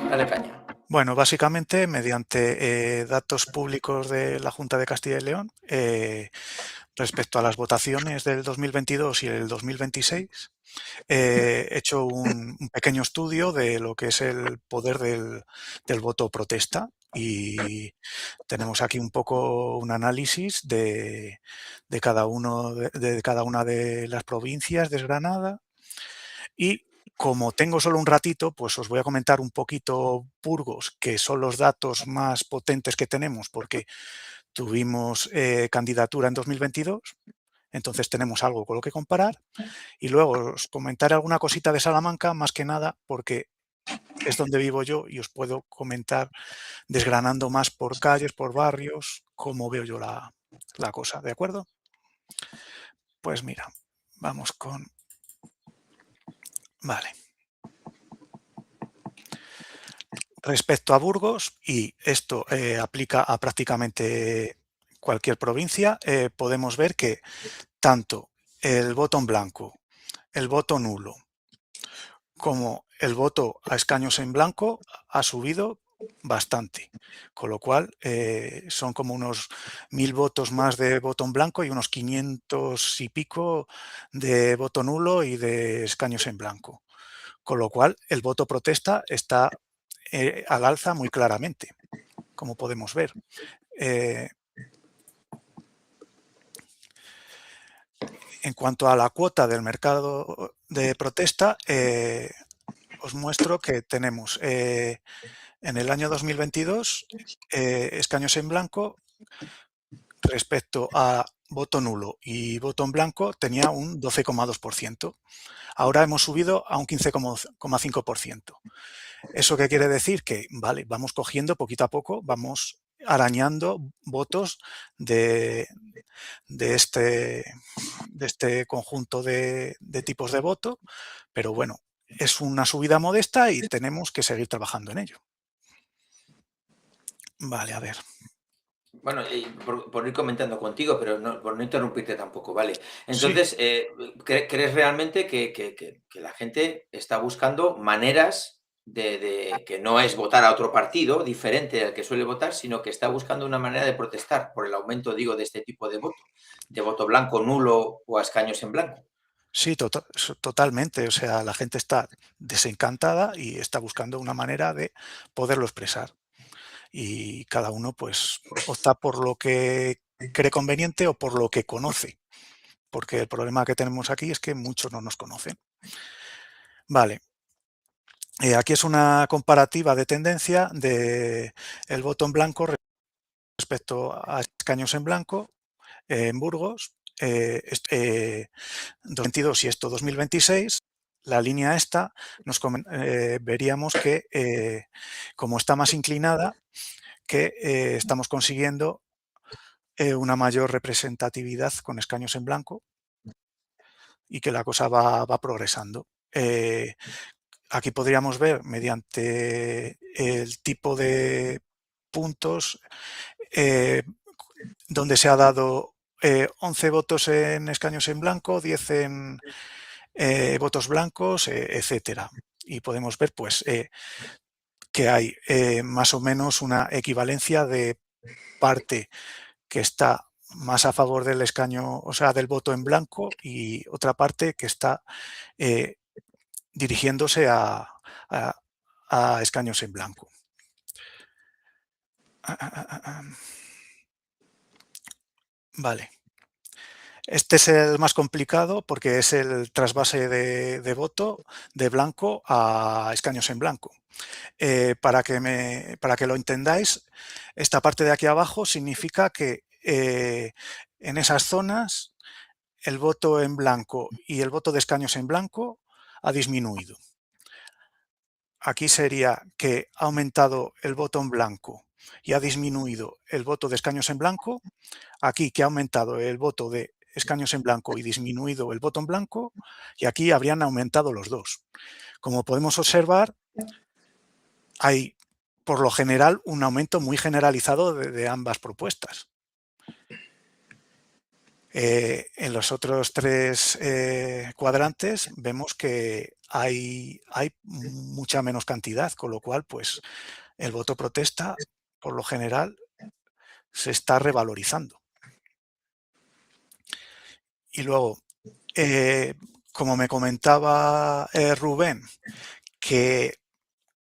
Dale caña. Bueno, básicamente mediante datos públicos de la Junta de Castilla y León respecto a las votaciones del 2022 y el 2026, he hecho un pequeño estudio de lo que es el poder del voto protesta y tenemos aquí un poco un análisis de cada de cada una de las provincias desgranada. Y como tengo solo un ratito, pues os voy a comentar un poquito Burgos, que son los datos más potentes que tenemos, porque tuvimos candidatura en 2022, entonces tenemos algo con lo que comparar. Y luego os comentaré alguna cosita de Salamanca, más que nada, porque es donde vivo yo y os puedo comentar desgranando más por calles, por barrios, cómo veo yo la cosa, ¿de acuerdo? Pues mira, vamos con... Vale. Respecto a Burgos, y esto aplica a prácticamente cualquier provincia, podemos ver que tanto el voto en blanco, el voto nulo, como el voto a escaños en blanco ha subido bastante, con lo cual son como unos 1000 votos más de voto en blanco y unos 500 y pico de voto nulo y de escaños en blanco, con lo cual el voto protesta está al alza muy claramente, como podemos ver. En cuanto a la cuota del mercado de protesta, os muestro que tenemos en el año 2022 escaños en blanco respecto a voto nulo y voto en blanco tenía un 12,2%. Ahora hemos subido a un 15,5%. ¿Eso qué quiere decir? Que, vale, vamos cogiendo poquito a poco, vamos arañando votos de, de este, de este conjunto de tipos de voto, pero bueno, es una subida modesta y tenemos que seguir trabajando en ello. Vale, a ver. Bueno, y por ir comentando contigo, pero no, por no interrumpirte tampoco, ¿vale? Sí, Entonces, ¿crees realmente que la gente está buscando maneras de que no es votar a otro partido diferente al que suele votar, sino que está buscando una manera de protestar por el aumento, digo, de este tipo de voto blanco, nulo o a escaños en blanco? sí, totalmente. O sea, la gente está desencantada y está buscando una manera de poderlo expresar. Y cada uno pues opta por lo que cree conveniente o por lo que conoce, porque el problema que tenemos aquí es que muchos no nos conocen. Vale, aquí es una comparativa de tendencia de el voto en blanco respecto a escaños en blanco en Burgos, 2022 y esto 2026. La línea esta veríamos que como está más inclinada, que estamos consiguiendo una mayor representatividad con escaños en blanco y que la cosa va progresando. Aquí podríamos ver mediante el tipo de puntos eh, donde se ha dado 11 votos en escaños en blanco, 10 en votos blancos, etcétera. Y podemos ver pues que hay más o menos una equivalencia de parte que está más a favor del escaño, o sea, del voto en blanco, y otra parte que está eh, dirigiéndose a, a escaños en blanco. Vale. Este es el más complicado porque es el trasvase de voto de blanco a escaños en blanco. Para que lo entendáis, esta parte de aquí abajo significa que en esas zonas el voto en blanco y el voto de escaños en blanco ha disminuido. Aquí sería que ha aumentado el voto en blanco y ha disminuido el voto de escaños en blanco. Aquí que ha aumentado el voto de escaños en blanco y disminuido el voto en blanco, y aquí habrían aumentado los dos. Como podemos observar, hay por lo general un aumento muy generalizado de ambas propuestas. En los otros 3 cuadrantes vemos que hay mucha menos cantidad, con lo cual, pues, el voto protesta, por lo general, se está revalorizando. Y luego, eh, como me comentaba Rubén, que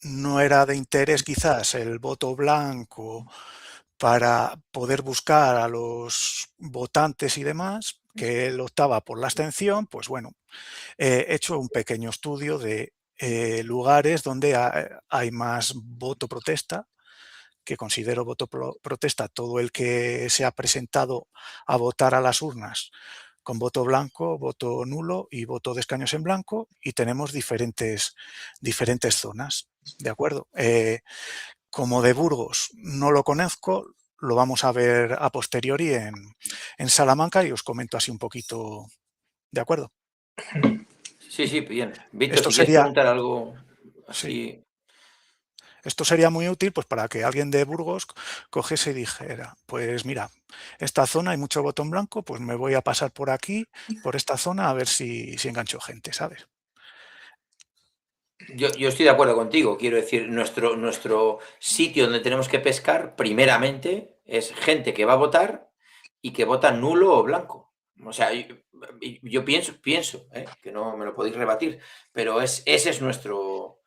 no era de interés quizás el voto blanco para poder buscar a los votantes y demás, que él optaba por la abstención, pues bueno, he hecho un pequeño estudio de lugares donde hay más voto protesta, que considero voto protesta todo el que se ha presentado a votar a las urnas con voto blanco, voto nulo y voto de escaños en blanco, y tenemos diferentes zonas, ¿de acuerdo? Como de Burgos no lo conozco, lo vamos a ver a posteriori en Salamanca y os comento así un poquito, ¿de acuerdo? Sí, sí, bien. Víctor, Esto si quieres sería, preguntar algo sí, así. esto sería muy útil pues para que alguien de Burgos cogiese y dijera, pues mira, esta zona hay mucho botón blanco, pues me voy a pasar por aquí, por esta zona, a ver si engancho gente, ¿sabes? Yo estoy de acuerdo contigo. Quiero decir, nuestro sitio donde tenemos que pescar, primeramente, es gente que va a votar y que vota nulo o blanco. O sea, yo pienso, que no me lo podéis rebatir, pero ese es nuestro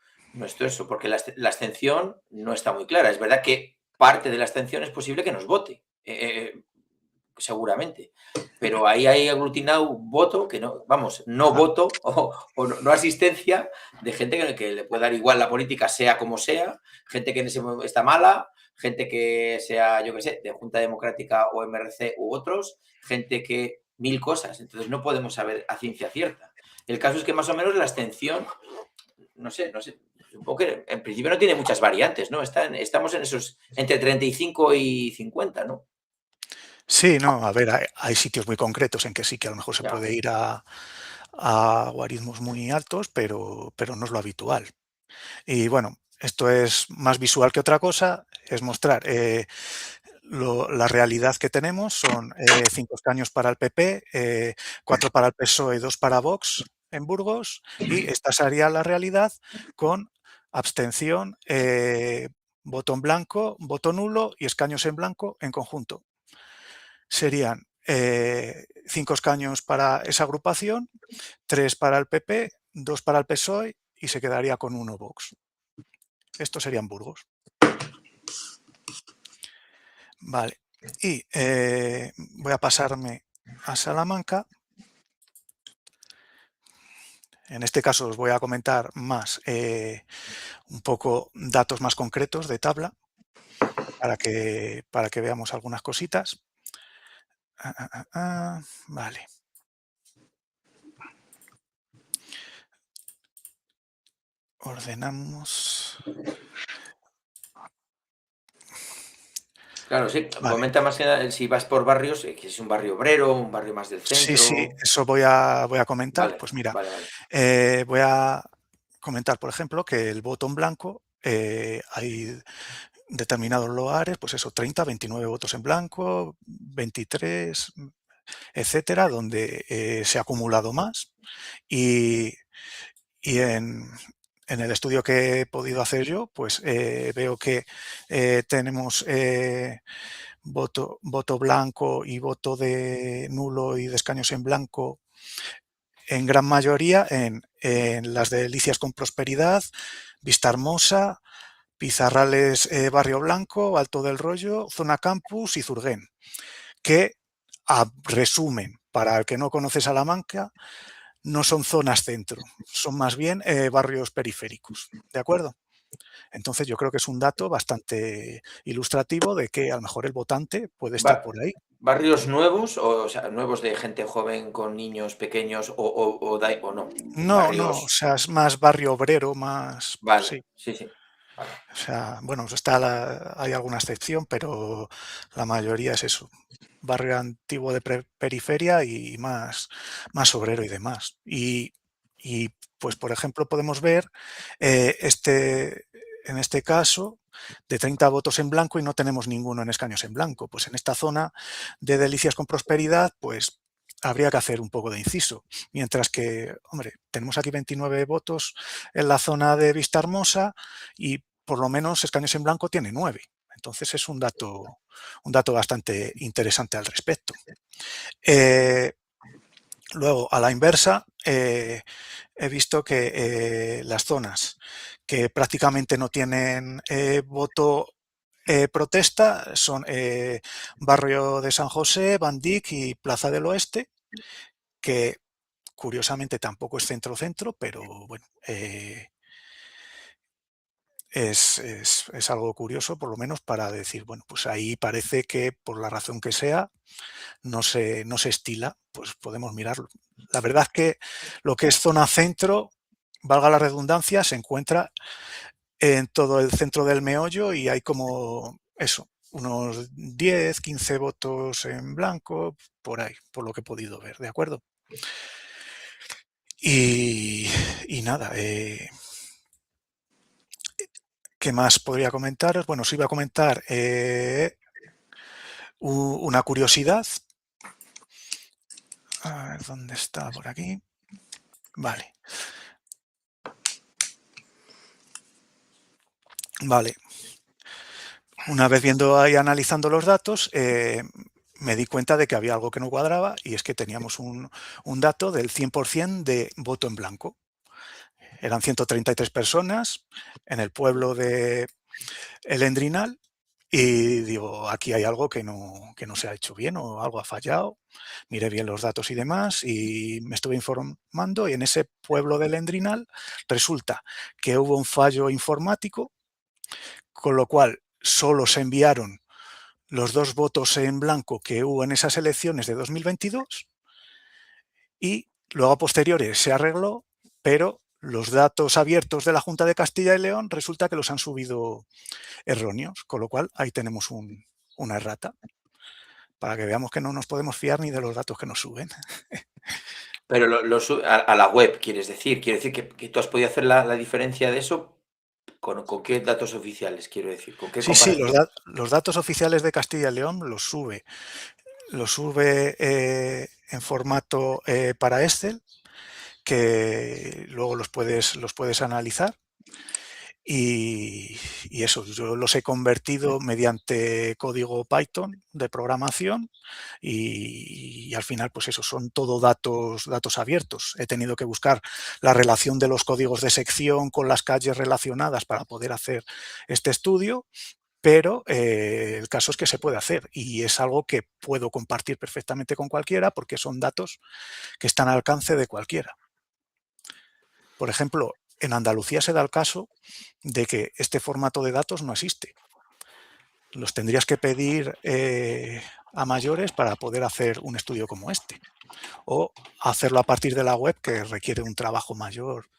eso, porque la abstención no está muy clara. Es verdad que parte de la abstención es posible que nos vote. Seguramente. Pero ahí hay aglutinado voto, que no, vamos, no Ah, voto o no asistencia de gente que le puede dar igual la política, sea como sea, gente que en ese momento está mala, gente que sea, yo qué sé, de Junta Democrática o MRC u otros, gente que mil cosas. Entonces no podemos saber a ciencia cierta. El caso es que más o menos la abstención, no sé, supongo que en principio no tiene muchas variantes, ¿no? Estamos en esos entre 35 y 50, ¿no? sí, no, a ver, hay sitios muy concretos en que sí que a lo mejor se Ya. puede ir a guarismos muy altos, pero no es lo habitual. Y bueno, esto es más visual que otra cosa, es mostrar la realidad que tenemos, son 5 escaños para el PP, 4 para el PSOE y 2 para Vox en Burgos, y esta sería la realidad con abstención, voto en blanco, voto nulo y escaños en blanco en conjunto. Serían 5 escaños para esa agrupación, 3 para el PP, 2 para el PSOE y se quedaría con 1 Vox. Esto serían Burgos. Vale. Y voy a pasarme a Salamanca. En este caso os voy a comentar más un poco datos más concretos de tabla para que veamos algunas cositas. Vale. Ordenamos. Claro, sí, Vale. comenta más que nada si vas por barrios, que es un barrio obrero, un barrio más del Sí, sí, centro. eso voy a comentar. Vale, Pues mira, vale, vale. voy a comentar, por ejemplo, que el voto en blanco, hay determinados lugares, pues eso, 30, 29 votos en blanco, 23, etcétera, donde se ha acumulado más. Y, y en el estudio que he podido hacer yo, pues veo que tenemos voto blanco y voto de nulo y de escaños en blanco en gran mayoría en las delicias con prosperidad, Vista Hermosa, Pizarrales, Barrio Blanco, Alto del Rollo, Zona Campus y Zurguén, que resumen, para el que no conoce Salamanca, no son zonas centro, son más bien barrios periféricos, ¿de acuerdo? Entonces yo creo que es un dato bastante ilustrativo de que a lo mejor el votante puede estar Ba- por ahí. ¿Barrios nuevos, o sea, nuevos de gente joven con niños pequeños o no? No, no, o Barrios, sea, es más barrio obrero, más, vale, sí. sí, sí, vale. O sea, bueno, hay alguna excepción, pero la mayoría es eso. Barrio antiguo de periferia y más obrero y demás. Y, pues, por ejemplo, podemos ver en este caso, de 30 votos en blanco y no tenemos ninguno en escaños en blanco. Pues en esta zona de Delicias con Prosperidad, pues habría que hacer un poco de inciso. Mientras que, hombre, tenemos aquí 29 votos en la zona de Vistahermosa y por lo menos escaños en blanco tiene 9. Entonces es un dato bastante interesante al respecto. Luego, a la inversa, he visto que las zonas que prácticamente no tienen voto protesta son Barrio de San José, Bandic y Plaza del Oeste, que curiosamente tampoco es centro-centro, pero bueno, es algo curioso, por lo menos para decir, bueno, pues ahí parece que por la razón que sea, no se estila, pues podemos mirarlo. La verdad es que lo que es zona centro, valga la redundancia, se encuentra en todo el centro del meollo y hay como eso, unos 10, 15 votos en blanco, por ahí, por lo que he podido ver, ¿de acuerdo? Y nada, ¿qué más podría comentaros? Bueno, os iba a comentar una curiosidad. A ver, ¿dónde está? Por aquí. Vale. Vale. Una vez viendo y analizando los datos, me di cuenta de que había algo que no cuadraba y es que teníamos un dato del 100% de voto en blanco. Eran 133 personas en el pueblo de El Endrinal y digo, aquí hay algo que no se ha hecho bien o algo ha fallado. Miré bien los datos y demás y me estuve informando y en ese pueblo del Endrinal resulta que hubo un fallo informático, con lo cual solo se enviaron los 2 votos en blanco que hubo en esas elecciones de 2022 y luego a posteriores se arregló, pero los datos abiertos de la Junta de Castilla y León resulta que los han subido erróneos, con lo cual ahí tenemos una errata, para que veamos que no nos podemos fiar ni de los datos que nos suben. Pero a la web, quieres decir. Quiere decir que tú has podido hacer la diferencia de eso con qué datos oficiales, quiero decir, con qué Sí, comparación. los datos oficiales de Castilla y León los sube en formato para Excel, que luego los puedes analizar. Y eso, yo los he convertido mediante código Python de programación y al final, pues eso, son todo datos abiertos. He tenido que buscar la relación de los códigos de sección con las calles relacionadas para poder hacer este estudio, pero el caso es que se puede hacer y es algo que puedo compartir perfectamente con cualquiera porque son datos que están al alcance de cualquiera. Por ejemplo, en Andalucía se da el caso de que este formato de datos no existe. Los tendrías que pedir a mayores para poder hacer un estudio como este. O hacerlo a partir de la web, que requiere un trabajo mayor.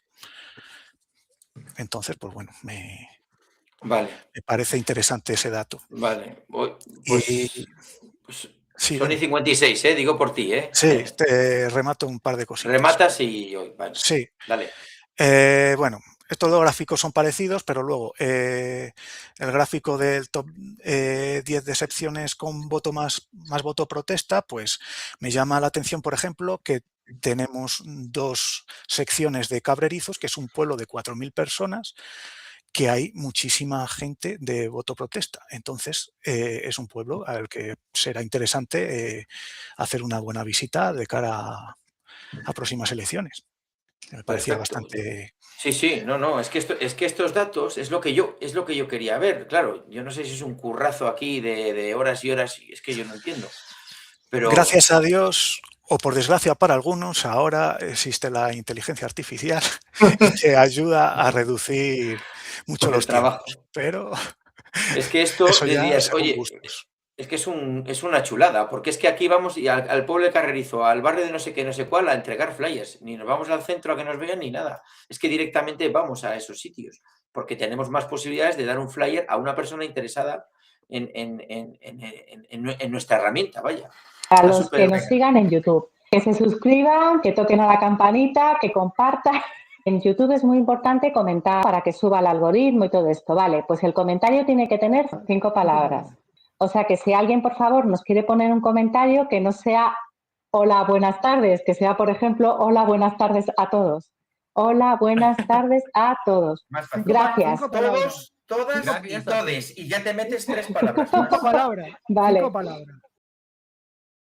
Entonces, pues bueno, me Vale, parece interesante ese dato. vale. Y Pues sí, son y dime. 56, digo por ti, ¿eh? Sí, te remato un par de cositas. Rematas y hoy, vale. Sí, Dale. bueno, estos dos gráficos son parecidos, pero luego el gráfico del top 10 de secciones con voto más voto protesta, pues me llama la atención, por ejemplo, que tenemos 2 secciones de Cabrerizos, que es un pueblo de 4.000 personas, que hay muchísima gente de voto protesta. Entonces, es un pueblo al que será interesante hacer una buena visita de cara a próximas elecciones. Me parecía Perfecto. bastante. Sí, sí, no, no, es que estos datos es lo que yo quería ver. Claro, yo no sé si es un currazo aquí de horas y horas, y es que yo no entiendo. Pero Gracias a Dios, o por desgracia para algunos, ahora existe la inteligencia artificial que ayuda a reducir mucho pues el los tiempos, trabajo. pero Es que esto eso ya dirías, según oye, gustos. es que es una chulada, porque es que aquí vamos y al pueblo de Carrerizo, al barrio de no sé qué, no sé cuál, a entregar flyers. Ni nos vamos al centro a que nos vean ni nada. Es que directamente vamos a esos sitios, porque tenemos más posibilidades de dar un flyer a una persona interesada en nuestra herramienta, vaya. A Está los que súper. nos sigan en YouTube, que se suscriban, que toquen a la campanita, que compartan. En YouTube es muy importante comentar para que suba el algoritmo y todo esto. Vale, pues el comentario tiene que tener 5 palabras. O sea que si alguien, por favor, nos quiere poner un comentario que no sea hola, buenas tardes, que sea, por ejemplo, hola, buenas tardes a todos. Hola, buenas tardes a todos. Más fácil. Gracias. Todos, todas Gracias y a ti. todes. Y ya te metes 3 palabras 5 más. palabras. Vale. 5 palabras.